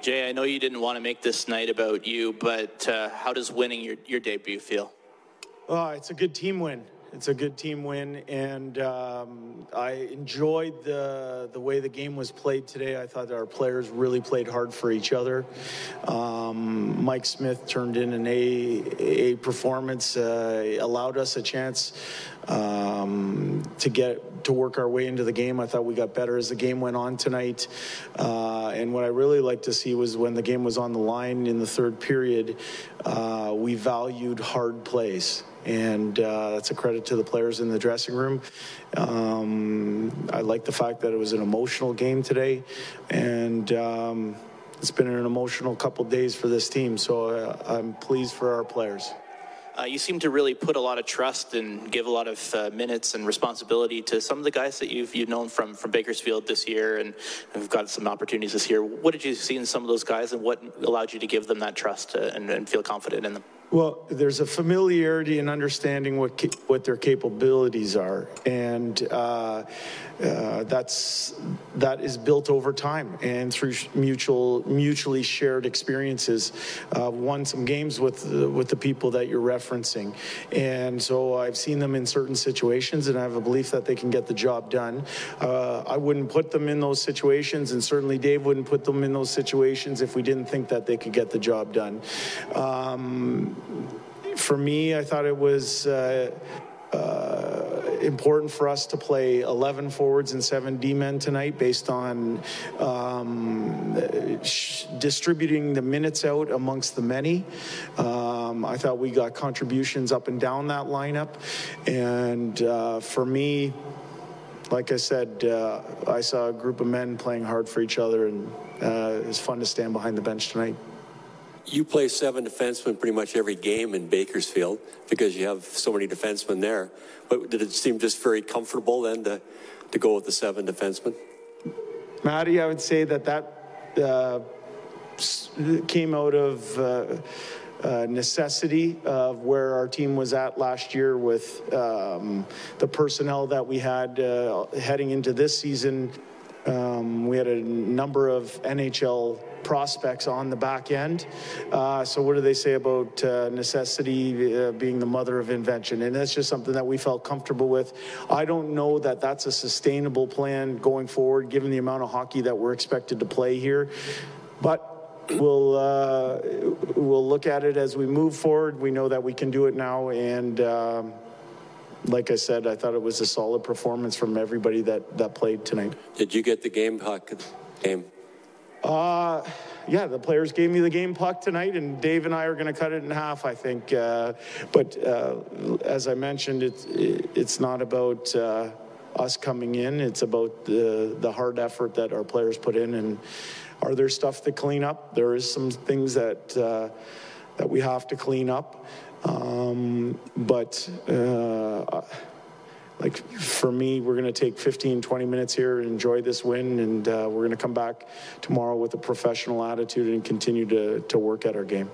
Jay, I know you didn't want to make this night about you, but how does winning your debut feel? It's a good team win. It's a good team win, and I enjoyed the way the game was played today. I thought our players really played hard for each other. Mike Smith turned in an A performance, allowed us a chance to work our way into the game. I thought we got better as the game went on tonight. And what I really liked to see was when the game was on the line in the third period, we valued hard plays. And that's a credit to the players in the dressing room. I like the fact that it was an emotional game today. And it's been an emotional couple days for this team. So I'm pleased for our players. You seem to really put a lot of trust and give a lot of minutes and responsibility to some of the guys that you've known from Bakersfield this year, and have got some opportunities this year. What did you see in some of those guys, and what allowed you to give them that trust and feel confident in them? Well, there's a familiarity and understanding what their capabilities are, and that is built over time and through mutually shared experiences. Won some games with the people that you're referencing, and so I've seen them in certain situations, and I have a belief that they can get the job done. I wouldn't put them in those situations, and certainly Dave wouldn't put them in those situations if we didn't think that they could get the job done. For me, I thought it was important for us to play 11 forwards and 7 D-men tonight based on distributing the minutes out amongst the many. I thought we got contributions up and down that lineup. And for me, like I said, I saw a group of men playing hard for each other, and it was fun to stand behind the bench tonight. You play 7 defensemen pretty much every game in Bakersfield because you have so many defensemen there. But did it seem just very comfortable then to go with the 7 defensemen? Matty, I would say that came out of necessity of where our team was at last year with the personnel that we had heading into this season. We had a number of NHL prospects on the back end. So what do they say about necessity being the mother of invention? And that's just something that we felt comfortable with. I don't know that that's a sustainable plan going forward, given the amount of hockey that we're expected to play here. But we'll look at it as we move forward. We know that we can do it now, and like I said, I thought it was a solid performance from everybody that played tonight. Did you get the game puck game? Yeah, the players gave me the game puck tonight, and Dave and I are going to cut it in half, I think. But as I mentioned, it's not about us coming in. It's about the hard effort that our players put in. And are there stuff to clean up? There is some things that we have to clean up. Like for me, we're going to take 15, 20 minutes here and enjoy this win, and we're going to come back tomorrow with a professional attitude and continue to work at our game.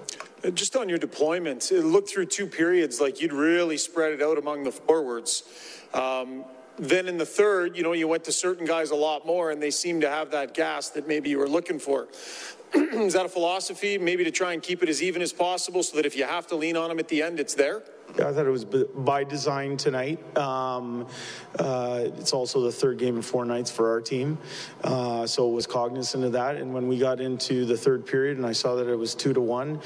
Just on your deployment, it looked through 2 periods like you'd really spread it out among the forwards. Then in the third, you went to certain guys a lot more, and they seemed to have that gas that maybe you were looking for. Is that a philosophy, maybe to try and keep it as even as possible so that if you have to lean on them at the end, it's there? I thought it was by design tonight. It's also the third game in 4 nights for our team. So it was cognizant of that. And when we got into the third period and I saw that it was 2-1,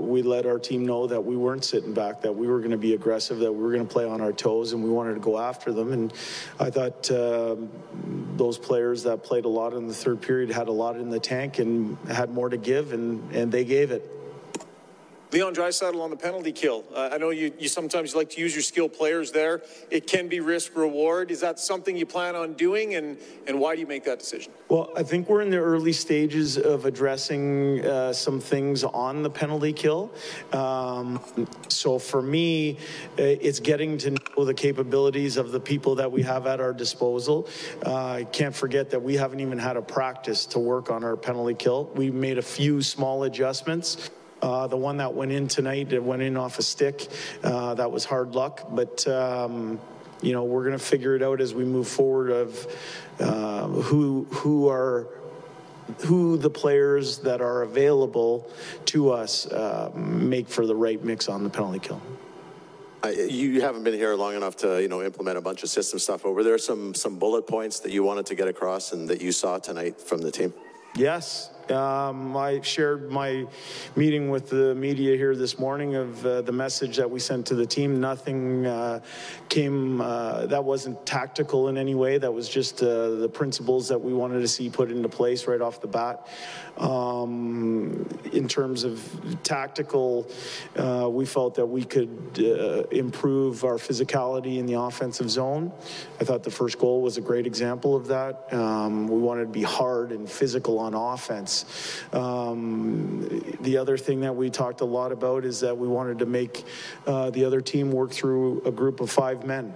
we let our team know that we weren't sitting back, that we were going to be aggressive, that we were going to play on our toes, and we wanted to go after them. And I thought those players that played a lot in the third period had a lot in the tank and had more to give, and they gave it. Leon Draisaitl on the penalty kill. I know you sometimes like to use your skilled players there. It can be risk-reward. Is that something you plan on doing, and why do you make that decision? Well, I think we're in the early stages of addressing some things on the penalty kill. So for me, it's getting to know the capabilities of the people that we have at our disposal. I can't forget that we haven't even had a practice to work on our penalty kill. We made a few small adjustments. The one that went in tonight, it went in off a stick. That was hard luck, but we're going to figure it out as we move forward of who our who the players that are available to us make for the right mix on the penalty kill. You haven't been here long enough to, implement a bunch of system stuff, but were there some bullet points that you wanted to get across and that you saw tonight from the team? Yes. I shared my meeting with the media here this morning of the message that we sent to the team. Nothing came that wasn't tactical in any way. That was just the principles that we wanted to see put into place right off the bat. In terms of tactical, we felt that we could improve our physicality in the offensive zone. I thought the first goal was a great example of that. We wanted to be hard and physical on offense. The other thing that we talked a lot about is that we wanted to make the other team work through a group of 5 men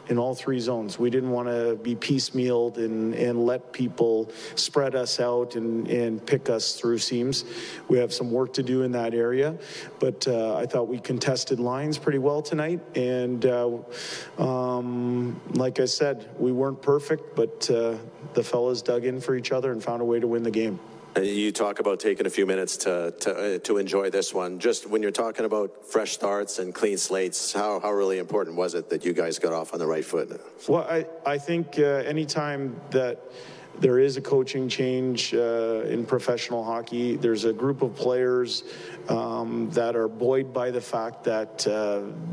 in all 3 zones. We didn't want to be piecemealed and let people spread us out and pick us through seams. We have some work to do in that area, but I thought we contested lines pretty well tonight. And like I said, we weren't perfect, but the fellas dug in for each other and found a way to win the game. You talk about taking a few minutes to enjoy this one. Just when you're talking about fresh starts and clean slates, how really important was it that you guys got off on the right foot? Well, I think anytime that there is a coaching change in professional hockey, there's a group of players that are buoyed by the fact that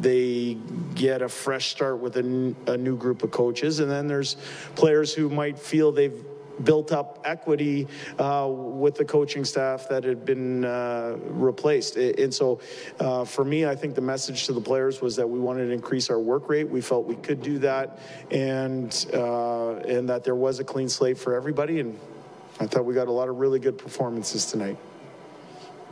they get a fresh start with a new group of coaches. And then there's players who might feel they've built up equity with the coaching staff that had been replaced. And so for me, I think the message to the players was that we wanted to increase our work rate. We felt we could do that, and that there was a clean slate for everybody. And I thought we got a lot of really good performances tonight.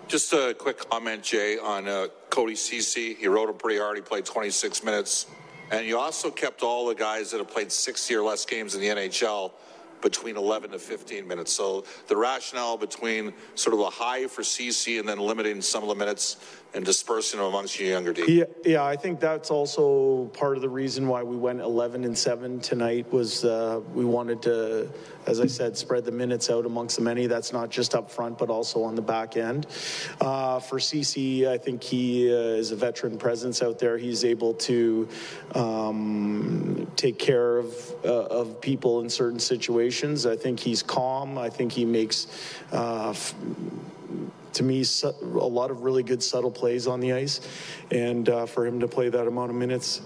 Just a quick comment, Jay, on Cody Ceci. He rode him pretty hard. He played 26 minutes. And you also kept all the guys that have played 60 or less games in the NHL between 11 to 15 minutes. So the rationale between sort of a high for CC and then limiting some of the minutes and dispersing them amongst your younger team. Yeah, I think that's also part of the reason why we went 11-7 tonight was we wanted to, as I said, spread the minutes out amongst the many. That's not just up front, but also on the back end. For CC, I think he is a veteran presence out there. He's able to take care of people in certain situations. I think he's calm. I think he makes to me, a lot of really good subtle plays on the ice, and for him to play that amount of minutes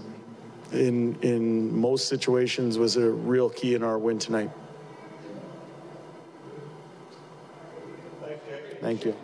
in most situations was a real key in our win tonight. Thank you.